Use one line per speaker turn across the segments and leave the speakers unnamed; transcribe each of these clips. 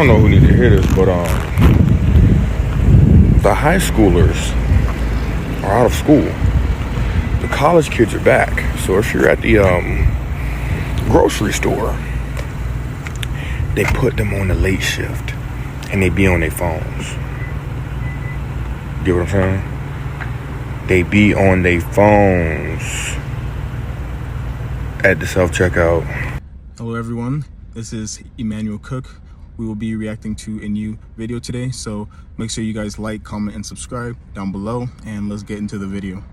don't know who needs to hear this, but the high schoolers are out of school. The college kids are back. So if you're at the grocery store, they put them on the late shift and they be on their phones. Get what I'm saying? They be on their phones at the self-checkout.
Hello everyone, this is Emmanuel Cook. We will be reacting to a new video today, so make sure you guys like, comment, and subscribe down below, and let's get into the video.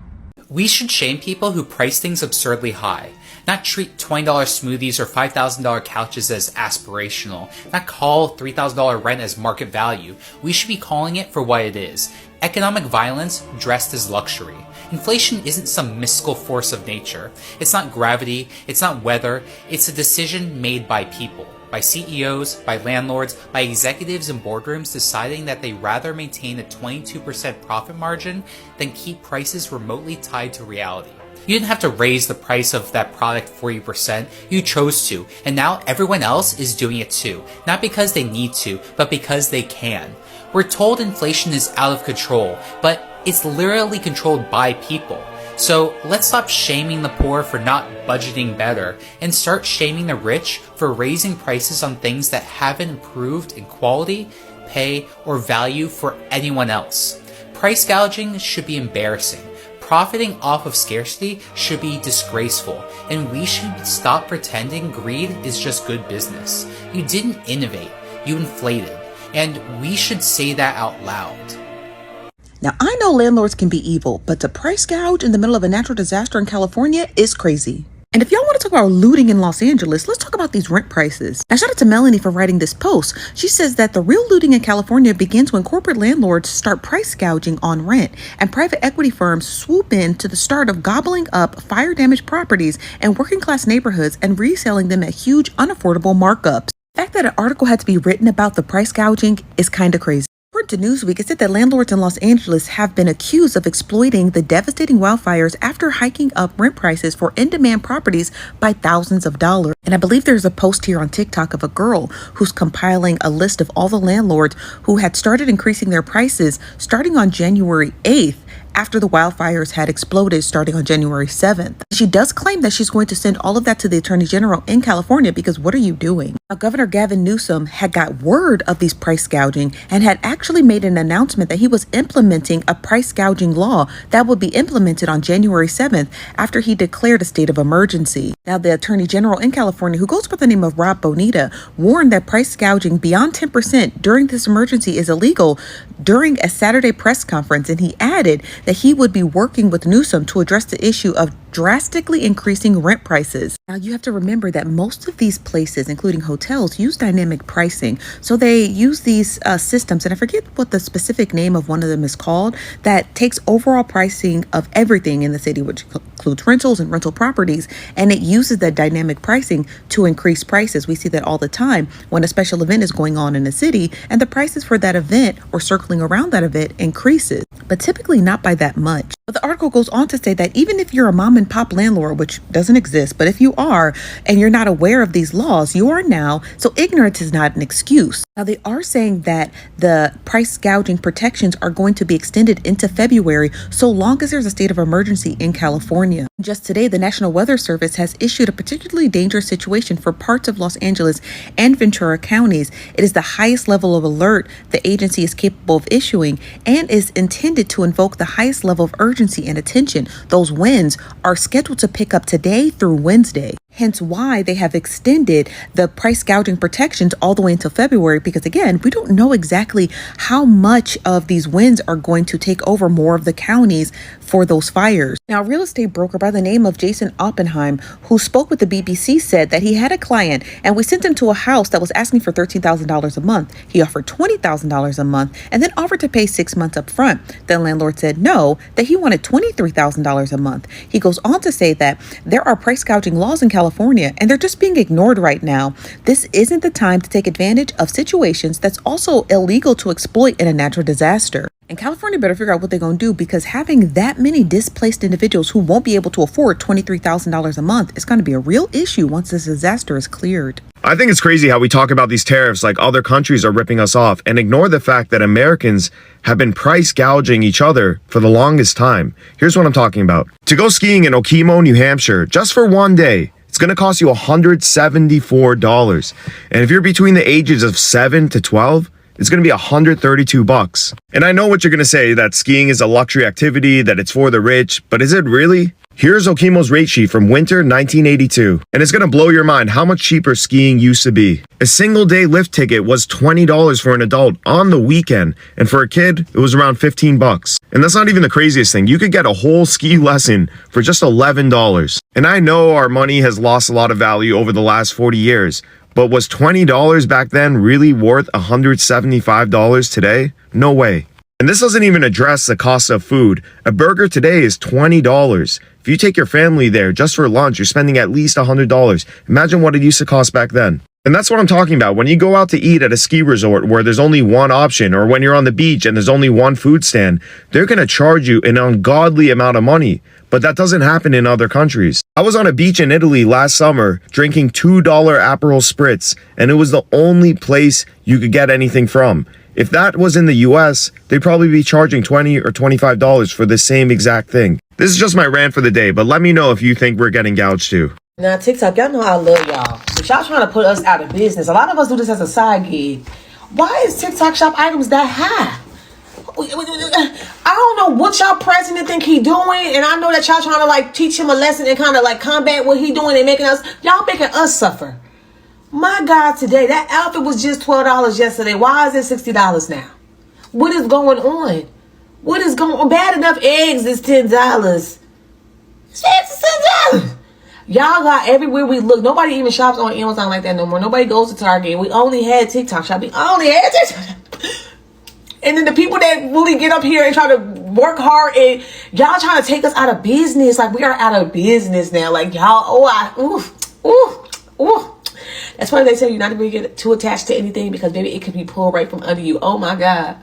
We should shame people who price things absurdly high, not treat $20 smoothies or $5,000 couches as aspirational, not call $3,000 rent as market value. We should be calling it for what it is: economic violence dressed as luxury. Inflation isn't some mystical force of nature. It's not gravity, it's not weather, it's a decision made by people. By CEOs, by landlords, by executives in boardrooms deciding that they rather maintain a 22% profit margin than keep prices remotely tied to reality. You didn't have to raise the price of that product 40%, you chose to, and now everyone else is doing it too. Not because they need to, but because they can. We're told inflation is out of control, but it's literally controlled by people. So let's stop shaming the poor for not budgeting better and start shaming the rich for raising prices on things that haven't improved in quality, pay, or value for anyone else. Price gouging should be embarrassing. Profiting off of scarcity should be disgraceful, and we should stop pretending greed is just good business. You didn't innovate, you inflated, and we should say that out loud.
Now, I know landlords can be evil, but to price gouge in the middle of a natural disaster in California is crazy. And if y'all want to talk about looting in Los Angeles, let's talk about these rent prices. Now, shout out to Melanie for writing this post. She says that the real looting in California begins when corporate landlords start price gouging on rent, and private equity firms swoop in to the start of gobbling up fire-damaged properties in working-class neighborhoods and reselling them at huge, unaffordable markups. The fact that an article had to be written about the price gouging is kind of crazy. According to Newsweek, it said that landlords in Los Angeles have been accused of exploiting the devastating wildfires after hiking up rent prices for in-demand properties by thousands of dollars. And I believe there's a post here on TikTok of a girl who's compiling a list of all the landlords who had started increasing their prices starting on January 8th. After the wildfires had exploded starting on January 7th. She does claim that she's going to send all of that to the Attorney General in California because what are you doing? Now, Governor Gavin Newsom had got word of these price gouging and had actually made an announcement that he was implementing a price gouging law that would be implemented on January 7th after he declared a state of emergency. Now, the Attorney General in California, who goes by the name of Rob Bonita, warned that price gouging beyond 10% during this emergency is illegal during a Saturday press conference, and he added that he would be working with Newsom to address the issue of drastically increasing rent prices. Now, you have to remember that most of these places, including hotels, use dynamic pricing. So they use these systems, and I forget what the specific name of one of them is called, that takes overall pricing of everything in the city, which includes rentals and rental properties, and it uses that dynamic pricing to increase prices. We see that all the time when a special event is going on in a city, and the prices for that event or circling around that event increases, but typically not by that much. But the article goes on to say that even if you're a mom and pop landlord, which doesn't exist, but if you are and you're not aware of these laws, you are now, so ignorance is not an excuse. Now, they are saying that the price gouging protections are going to be extended into February so long as there's a state of emergency in California. Just today, the National Weather Service has issued a particularly dangerous situation for parts of Los Angeles and Ventura counties. It is the highest level of alert the agency is capable of issuing and is intended to invoke the highest level of urgency and attention. Those winds are scheduled to pick up today through Wednesday. Hence why they have extended the price gouging protections all the way until February, because again, we don't know exactly how much of these winds are going to take over more of the counties for those fires. Now, a real estate broker by the name of Jason Oppenheim, who spoke with the BBC, said that he had a client and we sent him to a house that was asking for $13,000 a month. He offered $20,000 a month and then offered to pay 6 months up front. The landlord said no, that he wanted $23,000 a month. He goes on to say that there are price gouging laws in California and they're just being ignored right now. This isn't the time to take advantage of situations that's also illegal to exploit in a natural disaster. And California better figure out what they're going to do, because having that many displaced individuals who won't be able to afford $23,000 a month is going to be a real issue once this disaster is cleared.
I think it's crazy how we talk about these tariffs like other countries are ripping us off and ignore the fact that Americans have been price gouging each other for the longest time. Here's what I'm talking about. To go skiing in Okemo, New Hampshire, just for one day, it's going to cost you $174. And if you're between the ages of 7 to 12, it's going to be $132. And I know what you're going to say, that skiing is a luxury activity, that it's for the rich, but is it really? Here's Okemo's rate sheet from winter 1982, and it's going to blow your mind how much cheaper skiing used to be. A single day lift ticket was $20 for an adult on the weekend, and for a kid, it was around $15. And that's not even the craziest thing. You could get a whole ski lesson for just $11. And I know our money has lost a lot of value over the last 40 years, but was $20 back then really worth $175 today? No way. And this doesn't even address the cost of food. A burger today is $20. If you take your family there just for lunch, you're spending at least $100. Imagine what it used to cost back then. And that's what I'm talking about. When you go out to eat at a ski resort where there's only one option, or when you're on the beach and there's only one food stand, they're going to charge you an ungodly amount of money. But that doesn't happen in other countries. I was on a beach in Italy last summer drinking $2 Aperol Spritz, and it was the only place you could get anything from. If that was in the US, they'd probably be charging $20 or $25 for the same exact thing. This is just my rant for the day, but let me know if you think we're getting gouged too.
Now, TikTok, y'all know I love y'all. But y'all trying to put us out of business. A lot of us do this as a side gig. Why is TikTok shop items that high? I don't know what y'all president think he doing, and I know that y'all trying to like teach him a lesson and kind of like combat what he doing and making us suffer. My God, today that outfit was just $12 yesterday. Why is it $60 now? What is going on? What is going on? Bad enough eggs is $10. Eggs is $10. Y'all got everywhere we look. Nobody even shops on Amazon like that no more. Nobody goes to Target. We only had TikTok shop. We only had TikTok. And then the people that really get up here and try to work hard, and y'all trying to take us out of business. Like, we are out of business now. Like, y'all, That's why they tell you not to really get too attached to anything, because, baby, it could be pulled right from under you. Oh, my God.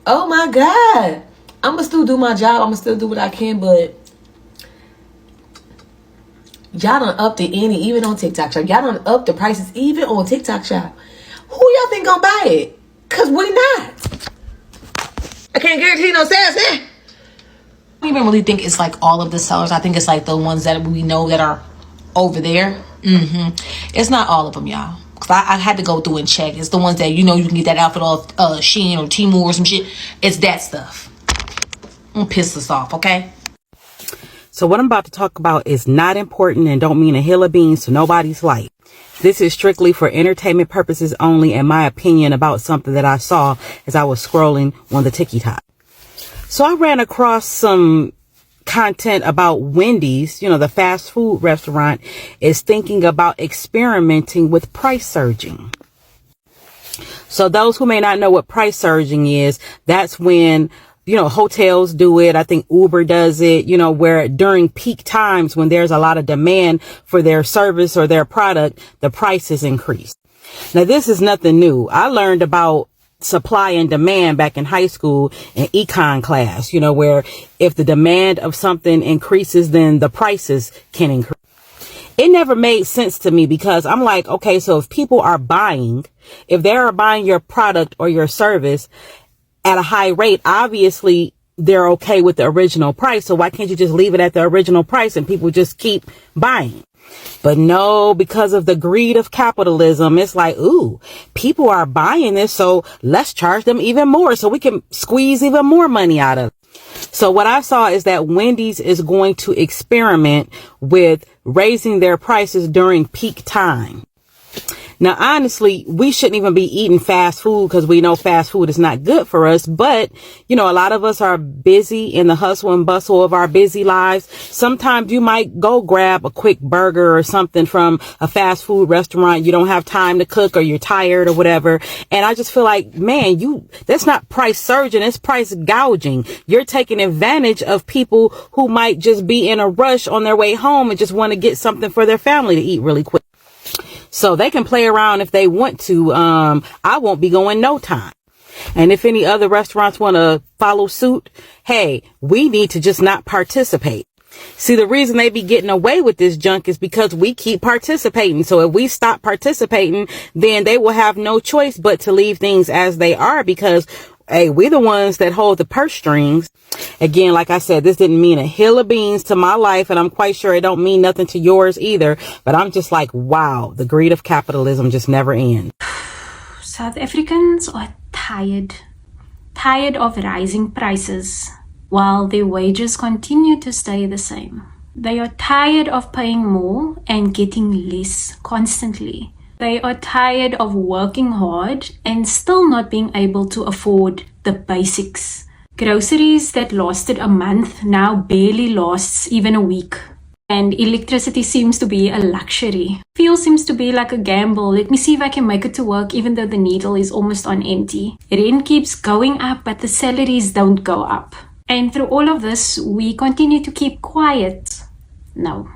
Oh, my God. I'm going to still do my job. I'm going to still do what I can, but y'all done up the ante even on TikTok Shop. Y'all done up the prices even on TikTok Shop. Who y'all think gonna buy it? Because we not. I can't guarantee no sales, man.
I don't even really think it's like all of the sellers. I think it's like the ones that we know that are over there. It's not all of them, y'all. Because I had to go through and check. It's the ones that, you know, you can get that outfit off Shein or Temu or some shit. It's that stuff. Don't piss us off, okay?
So what I'm about to talk about is not important and don't mean a hill of beans to nobody's life. This is strictly for entertainment purposes only, and my opinion about something that I saw as I was scrolling on the TikTok. So I ran across some content about Wendy's, you know, the fast food restaurant, is thinking about experimenting with price surging. So those who may not know what price surging is, that's when, you know, hotels do it. I think Uber does it, you know, where during peak times when there's a lot of demand for their service or their product, the prices increase. Now, this is nothing new. I learned about supply and demand back in high school in econ class, you know, where if the demand of something increases, then the prices can increase. It never made sense to me, because I'm like, okay, so if people are buying, if they are buying your product or your service at a high rate, obviously they're okay with the original price. So why can't you just leave it at the original price and people just keep buying? But no, because of the greed of capitalism, it's like, ooh, people are buying this, so let's charge them even more so we can squeeze even more money out of it. So what I saw is that Wendy's is going to experiment with raising their prices during peak time. Now, honestly, we shouldn't even be eating fast food because we know fast food is not good for us. But, you know, a lot of us are busy in the hustle and bustle of our busy lives. Sometimes you might go grab a quick burger or something from a fast food restaurant. You don't have time to cook, or you're tired or whatever. And I just feel like, man, that's not price surging. It's price gouging. You're taking advantage of people who might just be in a rush on their way home and just want to get something for their family to eat really quick. So they can play around if they want to. I won't be going no time. And if any other restaurants want to follow suit, hey, we need to just not participate. See, the reason they be getting away with this junk is because we keep participating. So if we stop participating, then they will have no choice but to leave things as they are, because, hey, we the ones that hold the purse strings. Again, like I said, this didn't mean a hill of beans to my life, and I'm quite sure it don't mean nothing to yours either. But I'm just like, wow, the greed of capitalism just never ends.
South Africans are tired of rising prices while their wages continue to stay the same. They are tired of paying more and getting less constantly. They are tired of working hard and still not being able to afford the basics. Groceries that lasted a month now barely lasts even a week. And electricity seems to be a luxury. Fuel seems to be like a gamble. Let me see if I can make it to work even though the needle is almost on empty. Rent keeps going up, but the salaries don't go up. And through all of this, we continue to keep quiet. No.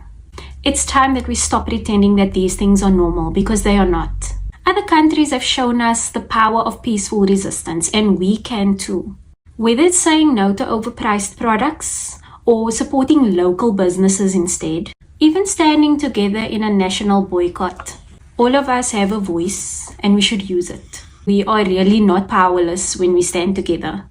It's time that we stop pretending that these things are normal, because they are not. Other countries have shown us the power of peaceful resistance, and we can too. Whether it's saying no to overpriced products, or supporting local businesses instead, even standing together in a national boycott. All of us have a voice and we should use it. We are really not powerless when we stand together.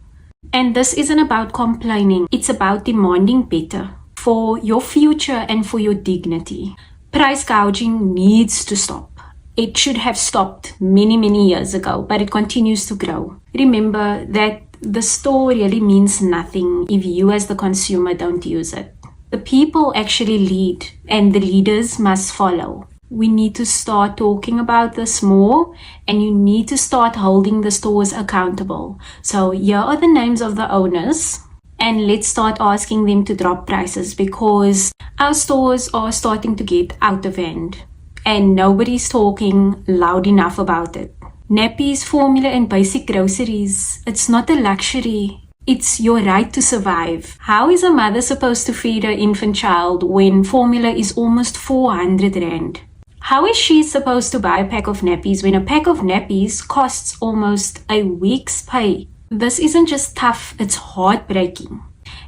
And this isn't about complaining, it's about demanding better for your future and for your dignity. Price gouging needs to stop. It should have stopped many years ago, but it continues to grow. Remember that the store really means nothing if you as the consumer don't use it. The people actually lead, and the leaders must follow. We need to start talking about this more, and you need to start holding the stores accountable. So here are the names of the owners, and let's start asking them to drop prices, because our stores are starting to get out of hand and nobody's talking loud enough about it. Nappies, formula and basic groceries, it's not a luxury. It's your right to survive. How is a mother supposed to feed her infant child when formula is almost 400 rand? How is she supposed to buy a pack of nappies when a pack of nappies costs almost a week's pay? This isn't just tough, it's heartbreaking.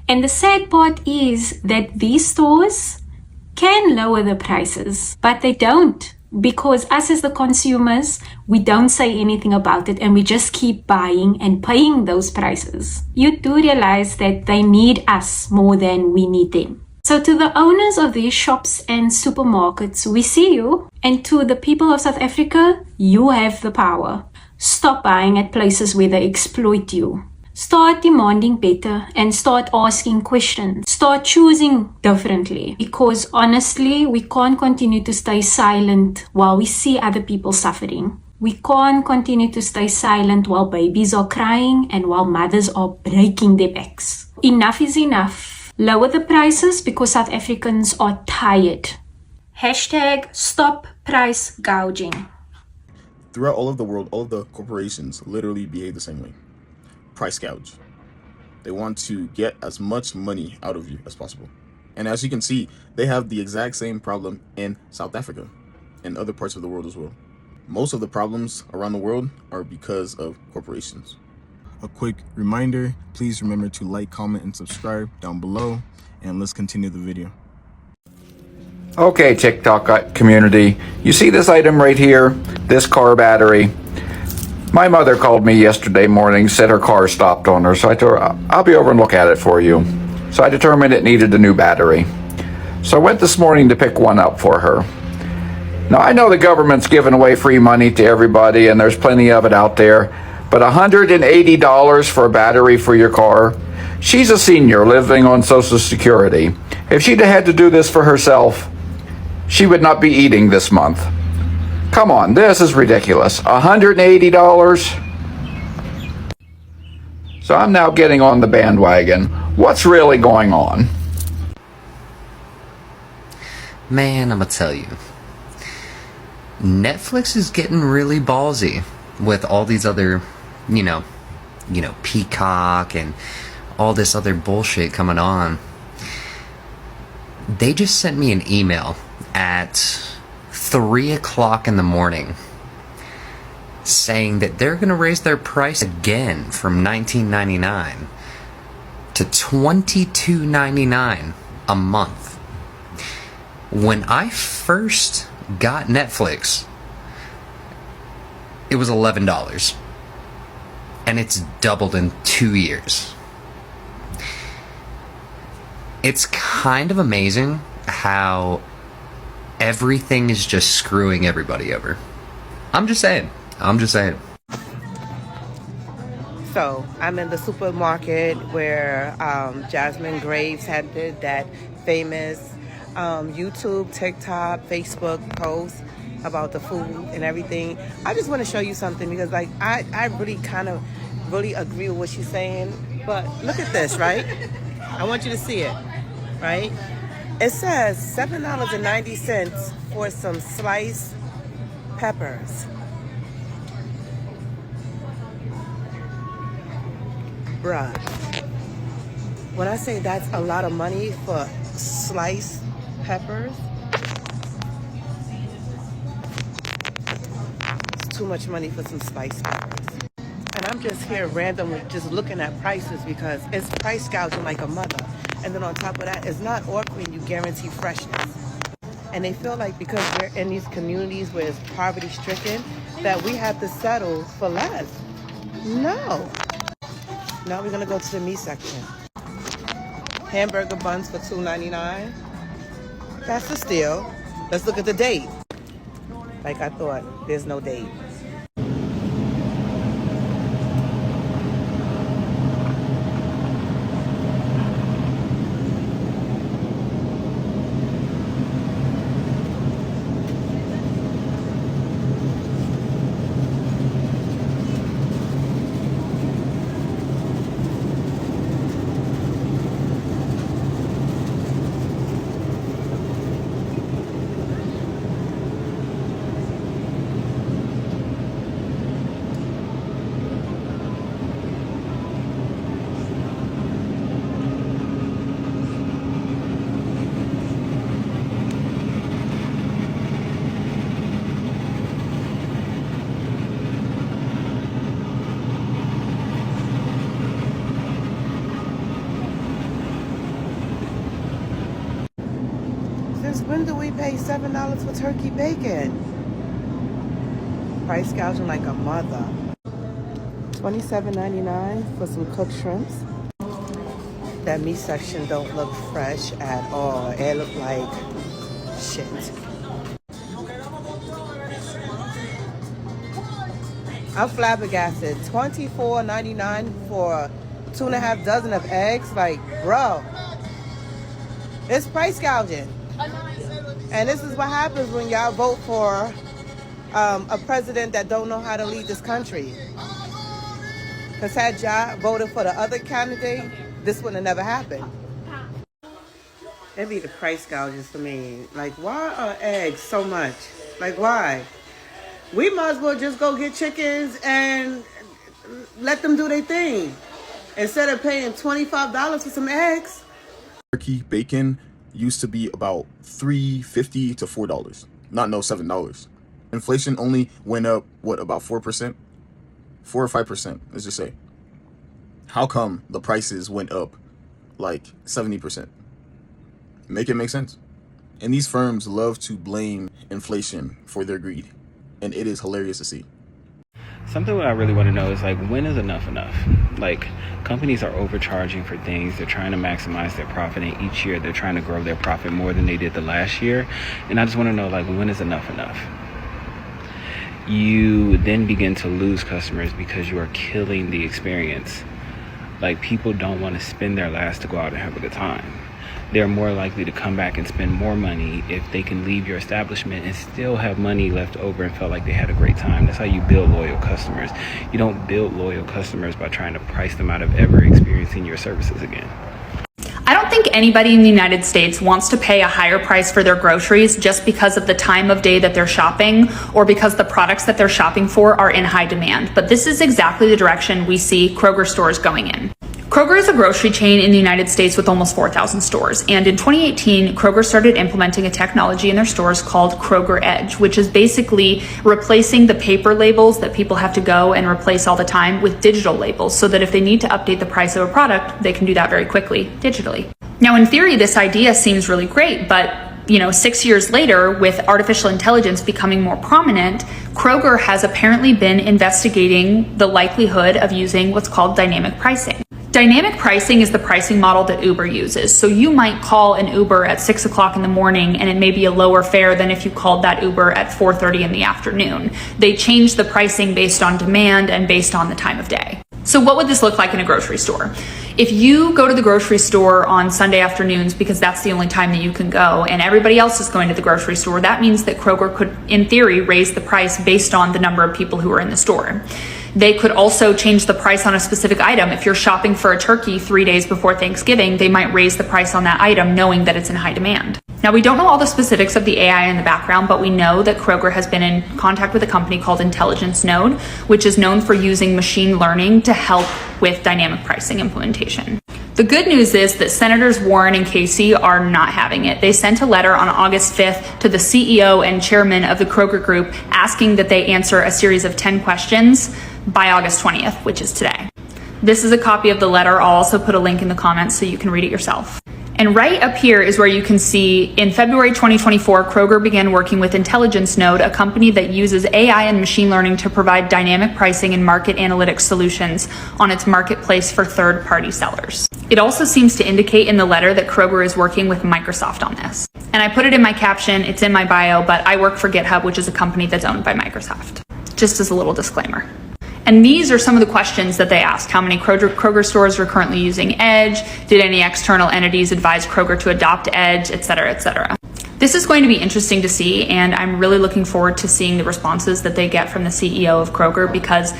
And the sad part is that these stores can lower the prices, but they don't. Because us as the consumers, we don't say anything about it and we just keep buying and paying those prices. You do realize that they need us more than we need them. So to the owners of these shops and supermarkets, we see you. And to the people of South Africa, you have the power. Stop buying at places where they exploit you. Start demanding better and start asking questions. Start choosing differently. Because honestly, we can't continue to stay silent while we see other people suffering. We can't continue to stay silent while babies are crying and while mothers are breaking their backs. Enough is enough. Lower the prices because South Africans are tired. Hashtag stop price gouging.
Throughout all of the world, all of the corporations literally behave the same way. Price gouge. They want to get as much money out of you as possible. And as you can see, they have the exact same problem in South Africa and other parts of the world as well. Most of the problems around the world are because of corporations.
A quick reminder, please remember to like, comment, and subscribe down below, and let's continue the video.
Okay, TikTok community, you see this item right here, this car battery? My mother called me yesterday morning, said her car stopped on her, so I told her, I'll be over and look at it for you. So I determined it needed a new battery. So I went this morning to pick one up for her. Now I know the government's giving away free money to everybody and there's plenty of it out there, but $180 for a battery for your car? She's a senior living on Social Security. If she'd had to do this for herself, she would not be eating this month. Come on, this is ridiculous. $180? So I'm now getting on the bandwagon. What's really going on?
Man, I'm gonna tell you. Netflix is getting really ballsy with all these other, you know, Peacock and all this other bullshit coming on. They just sent me an email at 3 o'clock in the morning saying that they're going to raise their price again from $19.99 to $22.99 a month. When I first got Netflix, it was $11, and it's doubled in 2 years. It's kind of amazing how everything is just screwing everybody over. I'm just saying.
So I'm in the supermarket where Jasmine Graves had did that famous YouTube, TikTok, Facebook post about the food and everything. I just want to show you something because like I really kind of really agree with what she's saying. But look at this, right? I want you to see it, right? It says $7.90 for some sliced peppers. Bruh, when I say that's a lot of money for sliced peppers, it's too much money for some sliced peppers. And I'm just here randomly just looking at prices because it's price gouging like a mother. And then on top of that, it's not offering you guaranteed freshness. And they feel like because we're in these communities where it's poverty stricken, that we have to settle for less. No. Now we're gonna go to the meat section. Hamburger buns for $2.99. That's a steal. Let's look at the date. Like I thought, there's no date. Since when do we pay $7 for turkey bacon? Price gouging like a mother. $27.99 for some cooked shrimps. That meat section don't look fresh at all. It look like shit. I'm flabbergasted. $24.99 for 2.5 dozen of eggs. Like, bro, it's price gouging. And this is what happens when y'all vote for a president that don't know how to lead this country. Because had y'all voted for the other candidate, this would have never happened. It'd be the price gouges for me. Like, why are eggs so much? Like, why? We might as well just go get chickens and let them do their thing. Instead of paying $25 for some eggs.
Turkey bacon used to be about $3.50 to $4, not no $7. Inflation only went up, what, about 4%? 4 or 5%, let's just say. How come the prices went up like 70%? Make it make sense. And these firms love to blame inflation for their greed. And it is hilarious to see.
Something what I really want to know is like, when is enough enough? Like, companies are overcharging for things. They're trying to maximize their profit, and each year they're trying to grow their profit more than they did the last year. And I just want to know, like, when is enough enough? You then begin to lose customers because you are killing the experience. Like, people don't want to spend their last to go out and have a good time. They're more likely to come back and spend more money if they can leave your establishment and still have money left over and felt like they had a great time. That's how you build loyal customers. You don't build loyal customers by trying to price them out of ever experiencing your services again.
I don't think anybody in the United States wants to pay a higher price for their groceries just because of the time of day that they're shopping or because the products that they're shopping for are in high demand. But this is exactly the direction we see Kroger stores going in. Kroger is a grocery chain in the United States with almost 4,000 stores. And in 2018, Kroger started implementing a technology in their stores called Kroger Edge, which is basically replacing the paper labels that people have to go and replace all the time with digital labels, so that if they need to update the price of a product, they can do that very quickly digitally. Now, in theory, this idea seems really great, but 6 years later, with artificial intelligence becoming more prominent, Kroger has apparently been investigating the likelihood of using what's called dynamic pricing. Dynamic pricing is the pricing model that Uber uses. So you might call an Uber at 6 o'clock in the morning and it may be a lower fare than if you called that Uber at 4:30 in the afternoon. They change the pricing based on demand and based on the time of day. So what would this look like in a grocery store? If you go to the grocery store on Sunday afternoons because that's the only time that you can go and everybody else is going to the grocery store, that means that Kroger could, in theory, raise the price based on the number of people who are in the store. They could also change the price on a specific item. If you're shopping for a turkey 3 days before Thanksgiving, they might raise the price on that item knowing that it's in high demand. Now, we don't know all the specifics of the AI in the background, but we know that Kroger has been in contact with a company called Intelligence Node, which is known for using machine learning to help with dynamic pricing implementation. The good news is that Senators Warren and Casey are not having it. They sent a letter on August 5th to the CEO and chairman of the Kroger Group asking that they answer a series of 10 questions by August 20th, which is today. This is a copy of the letter. I'll also put a link in the comments so you can read it yourself. And right up here is where you can see in February 2024, Kroger began working with Intelligence Node, a company that uses AI and machine learning to provide dynamic pricing and market analytics solutions on its marketplace for third-party sellers. It also seems to indicate in the letter that Kroger is working with Microsoft on this. And I put it in my caption, it's in my bio, but I work for GitHub, which is a company that's owned by Microsoft. Just as a little disclaimer. And these are some of the questions that they asked. How many Kroger stores are currently using Edge? Did any external entities advise Kroger to adopt Edge, et cetera, et cetera. This is going to be interesting to see, and I'm really looking forward to seeing the responses that they get from the CEO of Kroger, because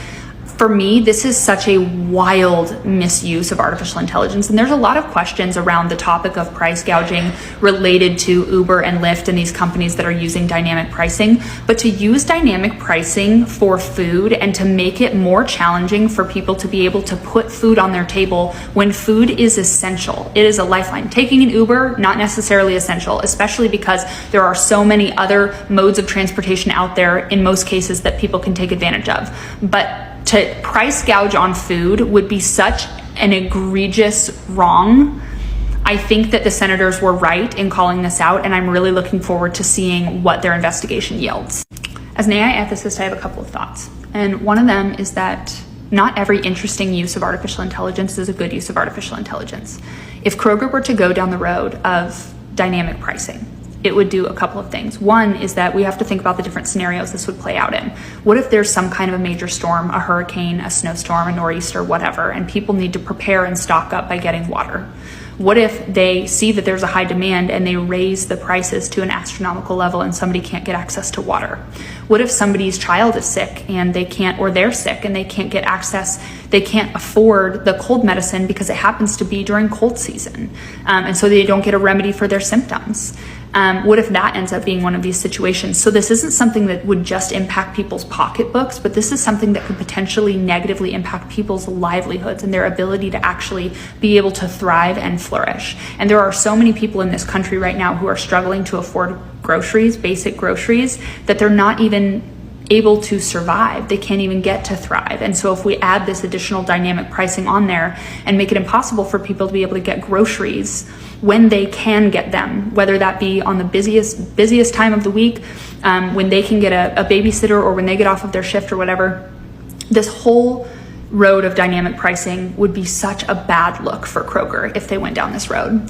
for me, this is such a wild misuse of artificial intelligence. And there's a lot of questions around the topic of price gouging related to Uber and Lyft and these companies that are using dynamic pricing. But to use dynamic pricing for food and to make it more challenging for people to be able to put food on their table when food is essential. It is a lifeline. Taking an Uber, not necessarily essential, especially because there are so many other modes of transportation out there in most cases that people can take advantage of. But to price gouge on food would be such an egregious wrong. I think that the senators were right in calling this out, and I'm really looking forward to seeing what their investigation yields. As an AI ethicist, I have a couple of thoughts. And one of them is that not every interesting use of artificial intelligence is a good use of artificial intelligence. If Kroger were to go down the road of dynamic pricing, it would do a couple of things. One is that we have to think about the different scenarios this would play out in. What if there's some kind of a major storm, a hurricane, a snowstorm, a nor'easter, whatever, and people need to prepare and stock up by getting water? What if they see that there's a high demand and they raise the prices to an astronomical level and somebody can't get access to water? What if somebody's child is sick and they can't, or they're sick and they can't get access, they can't afford the cold medicine because it happens to be during cold season, and so they don't get a remedy for their symptoms? What if that ends up being one of these situations? So this isn't something that would just impact people's pocketbooks, but this is something that could potentially negatively impact people's livelihoods and their ability to actually be able to thrive and flourish. And there are so many people in this country right now who are struggling to afford groceries, basic groceries, that they're not even able to survive. They can't even get to thrive. And so if we add this additional dynamic pricing on there and make it impossible for people to be able to get groceries when they can get them, whether that be on the busiest time of the week, when they can get a babysitter or when they get off of their shift or whatever, this whole road of dynamic pricing would be such a bad look for Kroger if they went down this road.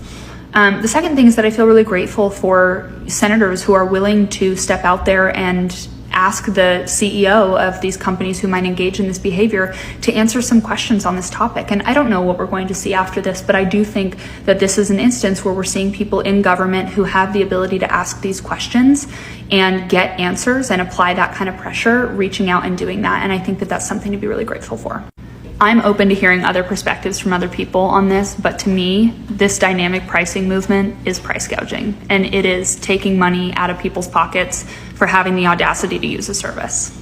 The second thing is that I feel really grateful for senators who are willing to step out there and ask the CEO of these companies who might engage in this behavior to answer some questions on this topic. And I don't know what we're going to see after this, but I do think that this is an instance where we're seeing people in government who have the ability to ask these questions and get answers and apply that kind of pressure, reaching out and doing that. And I think that that's something to be really grateful for. I'm open to hearing other perspectives from other people on this, but to me, this dynamic pricing movement is price gouging, and it is taking money out of people's pockets for having the audacity to use a service.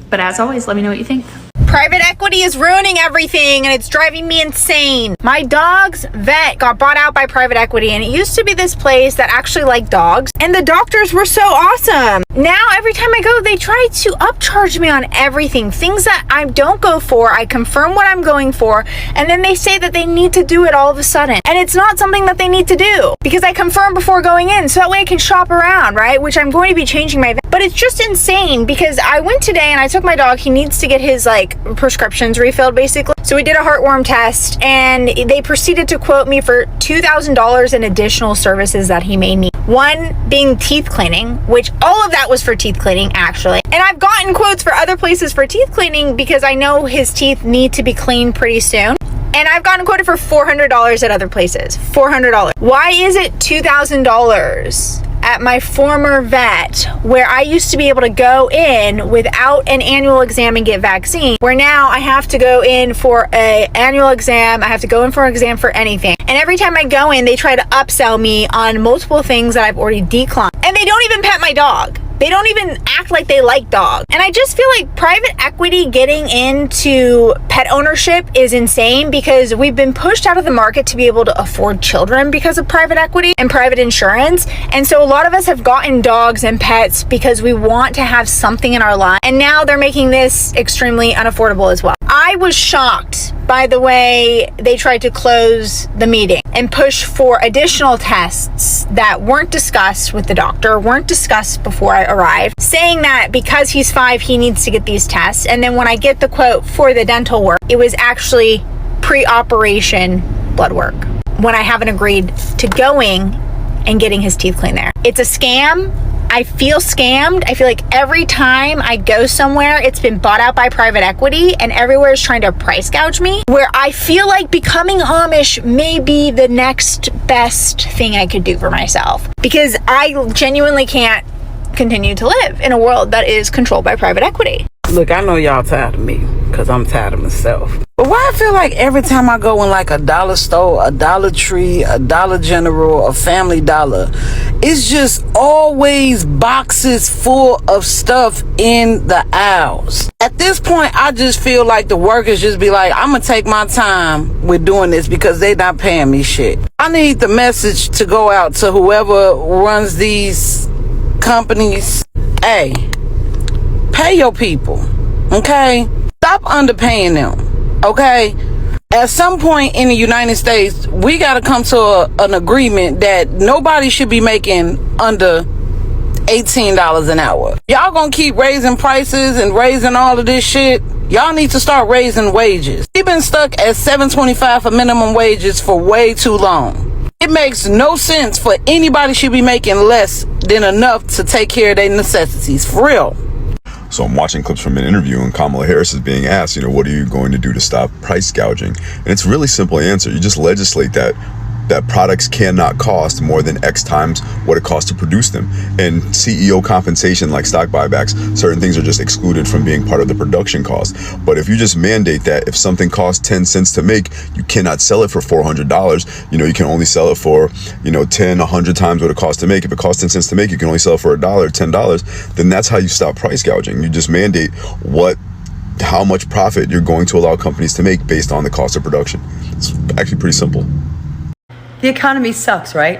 But as always, let me know what you think.
Private equity is ruining everything and it's driving me insane. My dog's vet got bought out by private equity, and it used to be this place that actually liked dogs, and the doctors were so awesome. Now every time I go, they try to upcharge me on everything. Things that I don't go for, I confirm what I'm going for, and then they say that they need to do it all of a sudden. And it's not something that they need to do because I confirm before going in, so that way I can shop around, right? Which I'm going to be changing my vet. But it's just insane because I went today and I took my dog. He needs to get his prescriptions refilled basically. So we did a heartworm test and they proceeded to quote me for $2,000 in additional services that he may need. One being teeth cleaning, which all of that was for teeth cleaning actually. And I've gotten quotes for other places for teeth cleaning because I know his teeth need to be cleaned pretty soon. And I've gotten quoted for $400 at other places. $400. Why is it $2,000 at my former vet where I used to be able to go in without an annual exam and get vaccine, where now I have to go in for an annual exam, I have to go in for an exam for anything. And every time I go in, they try to upsell me on multiple things that I've already declined. And they don't even pet my dog. They don't even act like they like dogs. And I just feel like private equity getting into pet ownership is insane because we've been pushed out of the market to be able to afford children because of private equity and private insurance. And so a lot of us have gotten dogs and pets because we want to have something in our life. And now they're making this extremely unaffordable as well. I was shocked by the way they tried to close the meeting and push for additional tests that weren't discussed with the doctor, weren't discussed before I arrived, saying that because he's 5, he needs to get these tests. And then when I get the quote for the dental work, it was actually pre-operation blood work when I haven't agreed to going and getting his teeth cleaned there. It's a scam. I feel scammed. I feel like every time I go somewhere, it's been bought out by private equity and everywhere is trying to price gouge me, where I feel like becoming Amish may be the next best thing I could do for myself because I genuinely can't continue to live in a world that is controlled by private equity.
Look, I know y'all tired of me because I'm tired of myself. But why I feel like every time I go in like a dollar store, a Dollar Tree, a Dollar General, a Family Dollar, it's just always boxes full of stuff in the aisles. At this point, I just feel like the workers just be like, I'm going to take my time with doing this because they not paying me shit. I need the message to go out to whoever runs these companies. Hey, pay your people, okay? Stop underpaying them, okay? At some point in the United States, we got to come to an agreement that nobody should be making under $18 an hour. Y'all gonna keep raising prices and raising all of this shit? Y'all need to start raising wages. We've been stuck at $7.25 for minimum wages for way too long. It makes no sense for anybody should be making less than enough to take care of their necessities, for real.
So I'm watching clips from an interview and Kamala Harris is being asked, what are you going to do to stop price gouging? And it's a really simple answer. You just legislate that products cannot cost more than X times what it costs to produce them. And CEO compensation, like stock buybacks, certain things are just excluded from being part of the production cost. But if you just mandate that if something costs 10 cents to make, you cannot sell it for $400. You can only sell it for, 10, 100 times what it costs to make. If it costs 10 cents to make, you can only sell it for $1, $10. Then that's how you stop price gouging. You just mandate how much profit you're going to allow companies to make based on the cost of production. It's actually pretty simple.
The economy sucks, right?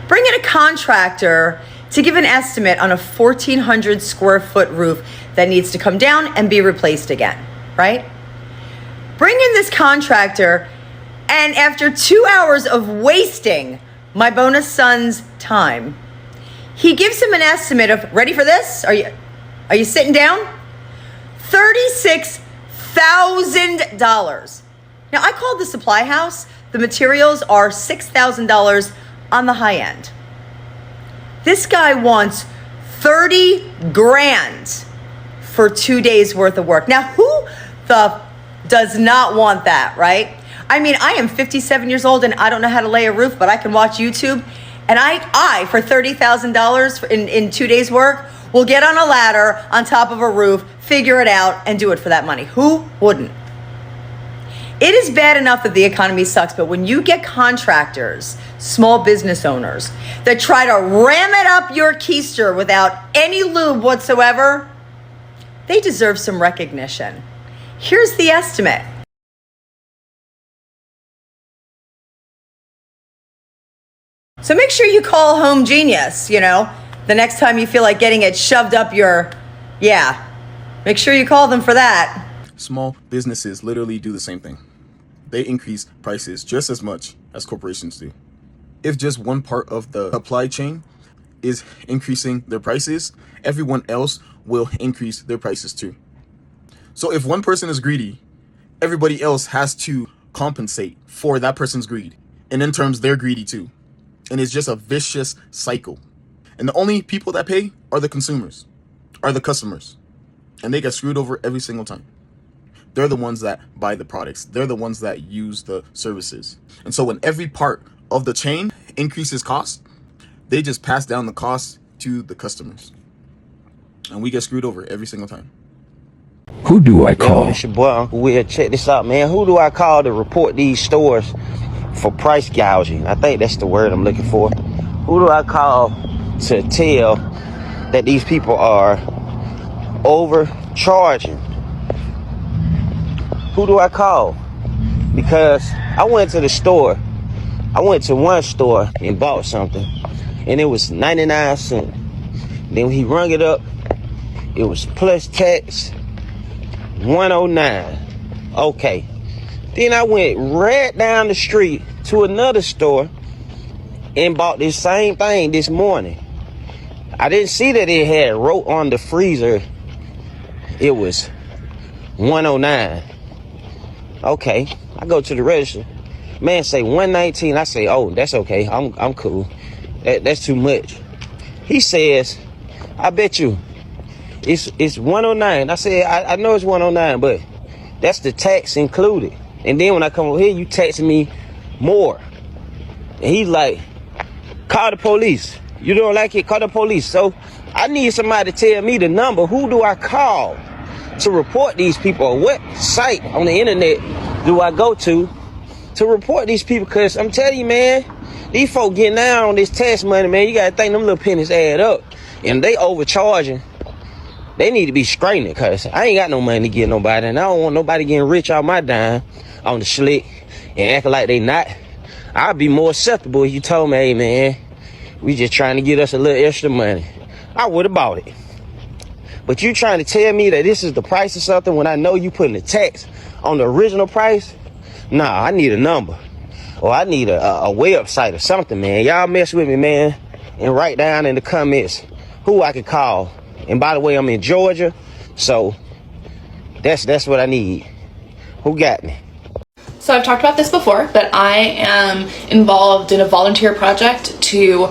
Bring in a contractor to give an estimate on a 1,400 square foot roof that needs to come down and be replaced again, right? Bring in this contractor, and after 2 hours of wasting my bonus son's time, he gives him an estimate of, ready for this? Are you sitting down? $36,000. Now, I called the supply house. The materials are $6,000 on the high end. This guy wants 30 grand for 2 days worth of work. Now, who the does not want that, right? I mean, I am 57 years old and I don't know how to lay a roof, but I can watch YouTube. And I for $30,000 in 2 days work, will get on a ladder on top of a roof, figure it out, and do it for that money. Who wouldn't? It is bad enough that the economy sucks, but when you get contractors, small business owners, that try to ram it up your keister without any lube whatsoever, they deserve some recognition. Here's the estimate. So make sure you call Home Genius, the next time you feel like getting it shoved up your, make sure you call them for that.
Small businesses literally do the same thing. They increase prices just as much as corporations do. If just one part of the supply chain is increasing their prices, everyone else will increase their prices too. So if one person is greedy, everybody else has to compensate for that person's greed. And in terms, they're greedy too. And it's just a vicious cycle. And the only people that pay are the consumers, are the customers. And they get screwed over every single time. They're the ones that buy the products. They're the ones that use the services. And so when every part of the chain increases cost, they just pass down the cost to the customers. And we get screwed over every single time.
Who do I call? Yo, it's your boy Uncle Will. Check this out, man. Who do I call to report these stores for price gouging? I think that's the word I'm looking for. Who do I call to tell that these people are overcharging? Who do I call? Because I went to the store. I went to one store and bought something, and it was 99 cents. Then when he rung it up, it was plus tax, 109. Okay. Then I went right down the street to another store and bought this same thing this morning. I didn't see that it had wrote on the freezer it was 109. Okay, I go to the register. Man say 119. I say, oh, that's okay. I'm cool. That's too much. He says, I bet you it's 109. I said, I know it's 109, but that's the tax included. And then when I come over here, you taxing me more. And he's like, call the police. You don't like it? Call the police. So I need somebody to tell me the number. Who do I call to report these people? Or what site on the internet do I go to report these people? Because I'm telling you, man, these folk getting down on this tax money, man. You got to think them little pennies add up. And they overcharging. They need to be straightening, because I ain't got no money to give nobody. And I don't want nobody getting rich off my dime on the slick and acting like they not. I'd be more acceptable if you told me, hey, man, we just trying to get us a little extra money. I would have bought it. But you trying to tell me that this is the price of something when I know you putting the tax on the original price? Nah, I need a number. Or I need a website or something, man. Y'all mess with me, man. And write down in the comments who I can call. And by the way, I'm in Georgia, so that's what I need. Who got me?
So I've talked about this before, but I am involved in a volunteer project to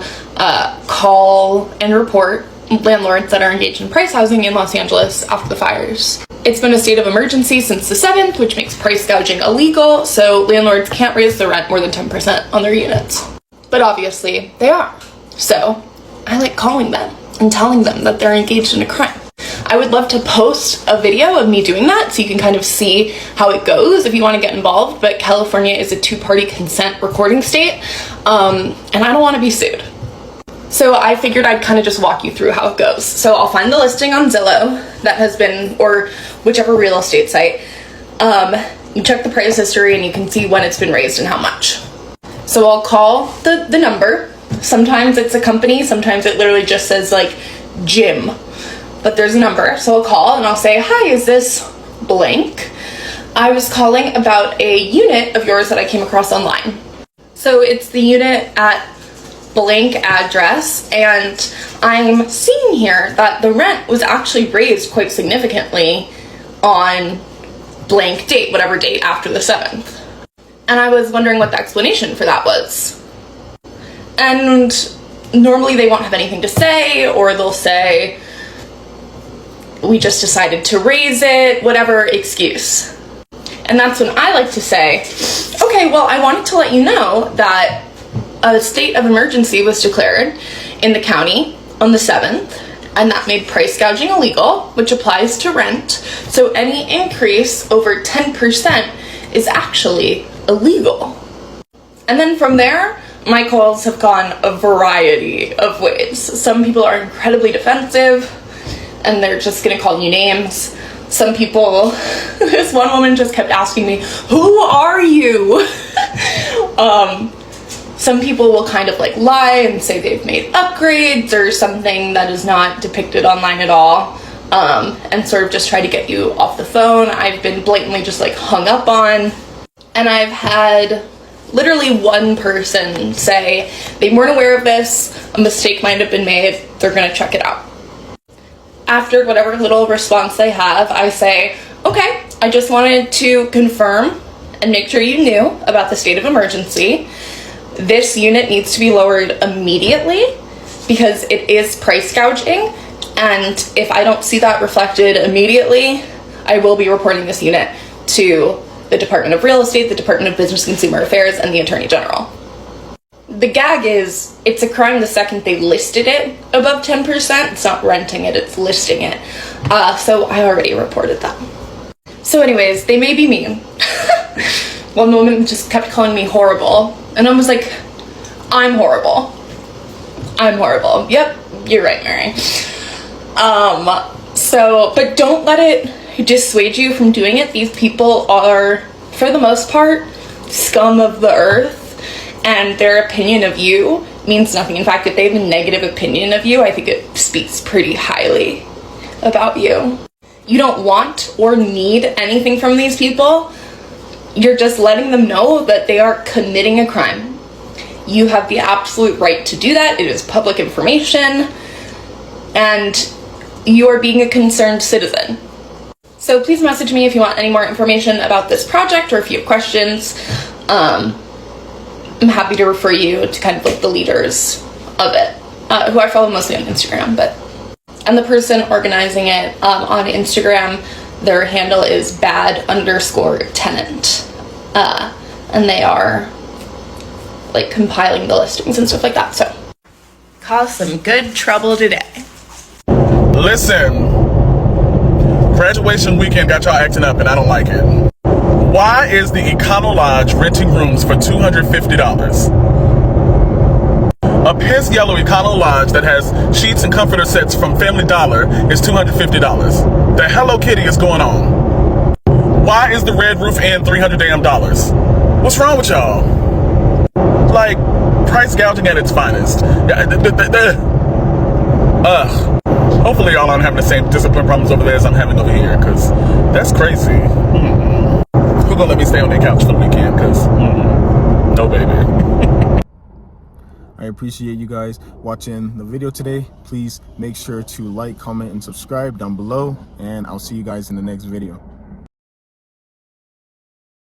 call and report landlords that are engaged in price housing in Los Angeles after the fires. It's been a state of emergency since the 7th, which makes price gouging illegal, so landlords can't raise the rent more than 10% on their units. But obviously, they are. So I like calling them and telling them that they're engaged in a crime. I would love to post a video of me doing that so you can kind of see how it goes if you want to get involved, but California is a two-party consent recording state, and I don't want to be sued. So I figured I'd kind of just walk you through how it goes. So I'll find the listing on Zillow that has been, or whichever real estate site. You check the price history and you can see when it's been raised and how much. So I'll call the number. Sometimes it's a company, sometimes it literally just says like Jim, but there's a number. So I'll call and I'll say, hi, is this blank? I was calling about a unit of yours that I came across online. So it's the unit at blank address, and I'm seeing here that the rent was actually raised quite significantly on blank date, whatever date after the 7th. And I was wondering what the explanation for that was. And normally they won't have anything to say, or they'll say, we just decided to raise it, whatever excuse. And that's when I like to say, okay, well, I wanted to let you know that a state of emergency was declared in the county on the 7th, and that made price gouging illegal, which applies to rent. So any increase over 10% is actually illegal. And then from there, my calls have gone a variety of ways. Some people are incredibly defensive and they're just gonna call you names. Some people, this one woman just kept asking me, who are you? Some people will kind of like lie and say they've made upgrades or something that is not depicted online at all, and sort of just try to get you off the phone. I've been blatantly just like hung up on, and I've had literally one person say they weren't aware of this, a mistake might have been made, they're gonna check it out. After whatever little response they have, I say, okay, I just wanted to confirm and make sure you knew about the state of emergency. This unit needs to be lowered immediately because it is price gouging, and if I don't see that reflected immediately, I will be reporting this unit to the Department of Real Estate, the Department of Business and Consumer Affairs, and the Attorney General. The gag is, it's a crime the second they listed it above 10%. It's not renting it, it's listing it. So I already reported that. So anyways, they may be mean. One woman just kept calling me horrible. And I was like, I'm horrible. I'm horrible. Yep, you're right, Mary. But don't let it dissuade you from doing it. These people are, for the most part, scum of the earth. And their opinion of you means nothing. In fact, if they have a negative opinion of you, I think it speaks pretty highly about you. You don't want or need anything from these people. You're just letting them know that they are committing a crime. You have the absolute right to do that. It is public information. And you are being a concerned citizen. So please message me if you want any more information about this project or if you have questions. I'm happy to refer you to kind of like the leaders of it, who I follow mostly on Instagram, and the person organizing it on Instagram, their handle is bad_tenant, and they are like compiling the listings and stuff like that, so cause some good trouble today.
Listen, graduation weekend got y'all acting up and I don't like it. Why is the Econo Lodge renting rooms for $250? A piss yellow Econo Lodge that has sheets and comforter sets from Family Dollar is $250. The Hello Kitty is going on. Why is the Red Roof Inn $300 damn? What's wrong with y'all? Like, price gouging at its finest. Hopefully y'all aren't having the same discipline problems over there as I'm having over here, because that's crazy. Who gonna let me stay on their couch for the weekend? Because no, baby.
I appreciate you guys watching the video today. Please make sure to like, comment, and subscribe down below, and I'll see you guys in the next video.